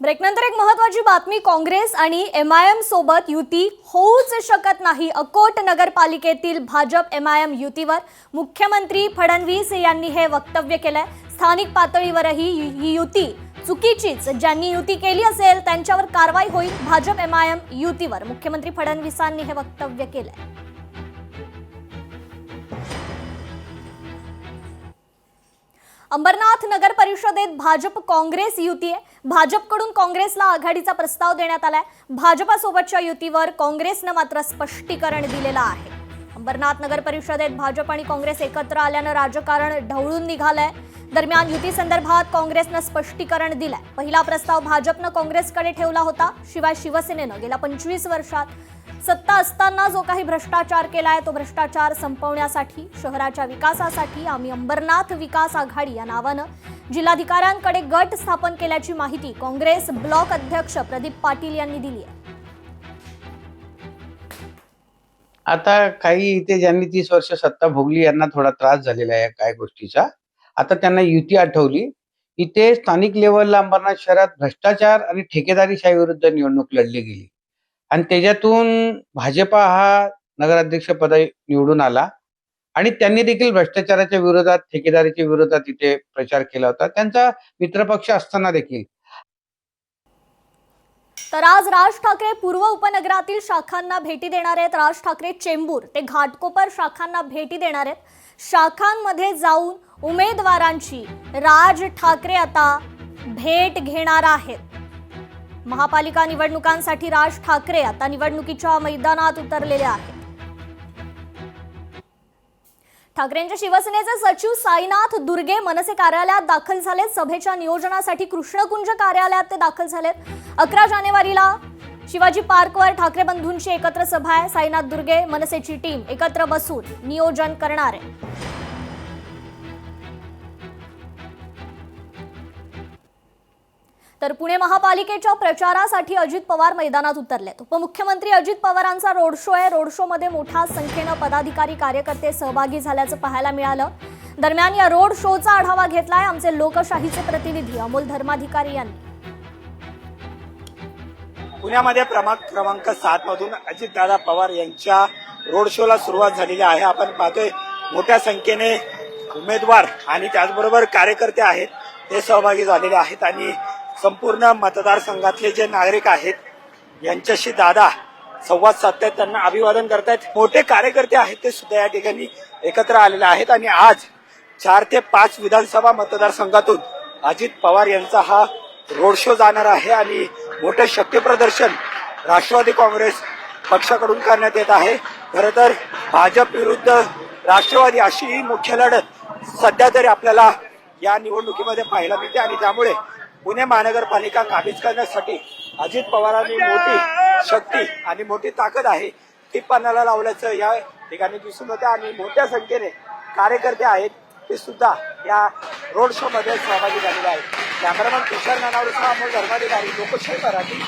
ब्रेकनंतर एक महत्त्वाची बातमी। काँग्रेस आणि एमआयएम सोबत युती होऊच शकत नाही। अकोट नगरपालिकेतील भाजप एमआयएम युतीवर मुख्यमंत्री फडणवीस यांनी हे वक्तव्य केलंय। स्थानिक पातळीवरही ही युती चुकीचीच, ज्यांनी युती केली असेल त्यांच्यावर कारवाई होईल। भाजप एमआयएम युतीवर मुख्यमंत्री फडणवीसांनी हे वक्तव्य केलंय। अंबरनाथ नगर परिषदेत भाजप काँग्रेस युती आहे। भाजपकडून काँग्रेसला आघाडीचा प्रस्ताव देण्यात आलाय। भाजपासोबतच्या युतीवर काँग्रेसने मात्र स्पष्टीकरण दिलेलं आहे। अंबरनाथ नगर परिषदेत भाजप आणि काँग्रेस एकत्र आल्यानं राजकारण ढवळून निघालंय। दरम्यान युती संदर्भात काँग्रेसने स्पष्टीकरण दिलंय। पहिला प्रस्ताव भाजपने काँग्रेसकडे ठेवला होता। शिवाय शिवसेनेने गेल्या 25 वर्षात सत्ता असताना जो काही भ्रष्टाचार केलाय तो भ्रष्टाचार संपवण्यासाठी, शहराच्या विकासासाठी आम्ही अंबरनाथ विकास आघाडी या नावानं जिल्हाधिकाऱ्यांकडे गट स्थापन केल्याची माहिती काँग्रेस ब्लॉक अध्यक्ष प्रदीप पाटील यांनी दिली आहे। आता काही इथे ज्यांनी 30 वर्ष सत्ता भोगली यांना थोडा त्रास झालेला आहे काय गोष्टीचा। आता त्यांना युती आठवली। इथे स्थानिक लेवलला अंबरनाथ शहरात भ्रष्टाचार आणि ठेकेदारीशाही विरुद्ध निवडणूक लढली गेली आणि त्याच्यातून भाजपा हा नगराध्यक्ष पद निवडून आला आणि त्यांनी देखील भ्रष्टाचाराच्या विरोधात, ठेकेदारीच्या विरोधात इथे प्रचार केला होता, त्यांचा मित्रपक्ष असताना देखील। तर आज राज ठाकरे पूर्व उपनगरातील शाखांना भेटी देणार आहेत। राज ठाकरे चेंबूर ते घाटकोपर शाखांना भेटी देणार आहेत। शाखांमध्ये जाऊन उमेदवारांची राज ठाकरे आता भेट घेणार आहेत। महापालिका निवडणुकांसाठी राज ठाकरे आता निवडणुकीच्या मैदानात उतरलेले आहेत। ठाकरेंच्या शिवसेनेचे सचिव साईनाथ दुर्गे मनसे कार्यालयात दाखल झालेत। सभेच्या नियोजनासाठी कृष्णकुंज कार्यालयात ते दाखल झालेत। 11 जानेवारीला शिवाजी पार्कवर ठाकरे बंधूंची एकत्र सभा आहे। साईनाथ दुर्गे मनसेची टीम एकत्र बसून नियोजन करणार आहे। तर पुणे महापालिकेच्या प्रचारासाठी अजित पवार मैदानात उतरलेत। उपमुख्यमंत्री अजित पवारांचा रोड शो आहे। रोड शो मध्ये मोठ्या संख्येने पदाधिकारी कार्यकर्ते सहभागी झाल्याचं पाहायला मिळालं। दरम्यान या रोड शोचा आढावा घेतलाय आमचे लोकशाहीचे प्रतिनिधी अमोल धर्माधिकारी यांनी। पुण्यामध्ये क्रमांक 7 मधून अजितदादा पवार यांच्या रोड शोला सुरुवात झालेली आहे। आपण पाहतोय मोठ्या संख्येने उमेदवार आणि त्याचबरोबर कार्यकर्ते आहेत ते सहभागी झालेले आहेत आणि संपूर्ण मतदारसंघातले जे नागरिक आहेत यांच्याशी दादा संवाद साधतायत, त्यांना अभिवादन करतायत। मोठे कार्यकर्ते आहेत ते सुद्धा या ठिकाणी एकत्र आलेले आहेत आणि आज 4 ते 5 विधानसभा मतदारसंघातून अजित पवार यांचा हा रोड शो जाणार आहे आणि मोठे शक्ती प्रदर्शन राष्ट्रवादी काँग्रेस पक्षाकडून करण्यात येत आहे। खरं तर भाजप विरुद्ध राष्ट्रवादी अशी ही मुख्य लढत सध्या तरी आपल्याला या निवडणुकीमध्ये पाहायला मिळते आणि त्यामुळे पुणे महानगरपालिका काबीज करण्यासाठी अजित पवारांनी मोठी शक्ती आणि मोठी ताकद आहे ती पणाला लावल्याचं या ठिकाणी दिसून येतं आणि मोठ्या संख्येने कार्यकर्ते आहेत ते सुद्धा या रोड शो मध्ये सहभागी झालेले आहेत। कॅमेरामन तुषार नानावरेसह अमोल धर्माधिकारी, लोकशाही मराठी।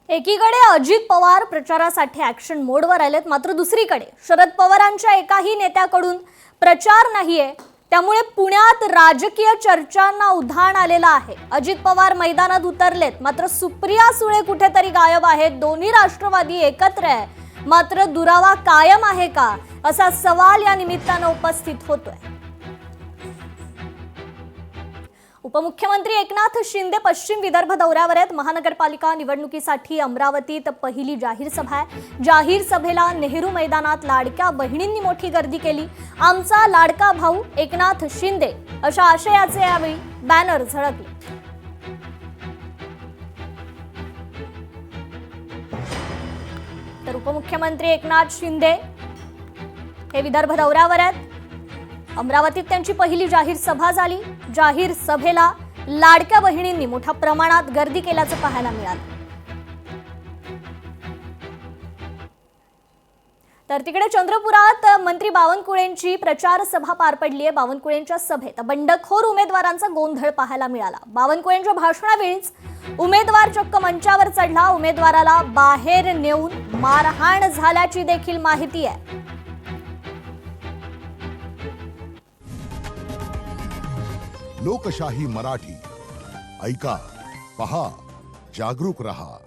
एकीकडे अजित पवार प्रचारासाठी ऍक्शन मोडवर आलेत, मात्र दुसरीकडे शरद पवारांच्या एकाही नेत्याकडून प्रचार नाहीये। त्यामुळे पुण्यात राजकीय चर्चांना उधाण आलेलं आहे। अजित पवार मैदानात उतरलेत, मात्र सुप्रिया सुळे कुठेतरी गायब आहेत। दोन्ही राष्ट्रवादी एकत्र आहे, मात्र दुरावा कायम आहे का असा सवाल या निमित्तानं उपस्थित होतोय। उपमुख्यमंत्री एकनाथ शिंदे पश्चिम विदर्भ दौऱ्यावर आहेत। महानगरपालिका निवडणुकीसाठी अमरावतीत पहिली जाहीर सभा आहे। जाहीर सभेला नेहरू मैदानात लाडक्या बहिणींनी मोठी गर्दी केली। आमचा लाडका भाऊ एकनाथ शिंदे अशा आशयाचे यावेळी बॅनर झळकले। तर उपमुख्यमंत्री एकनाथ शिंदे हे विदर्भ दौऱ्यावर आहेत। अमरावतीत त्यांची पहिली जाहीर सभा झाली। जाहीर सभेला लाडक्या बहिणींनी मोठ्या प्रमाणात गर्दी केल्याचं पाहायला मिळालं। तर तिकडे चंद्रपुरात मंत्री बावनकुळेंची प्रचार सभा पार पडली आहे। बावनकुळेंच्या सभेत बंडखोर उमेदवारांचा गोंधळ पाहायला मिळाला। बावनकुळेंच्या भाषणावेळीच उमेदवार चक्क मंचावर चढला। उमेदवाराला बाहेर नेऊन मारहाण झाल्याची देखील माहिती आहे। लोकशाही मराठी ऐका, पहा, जागरूक रहा.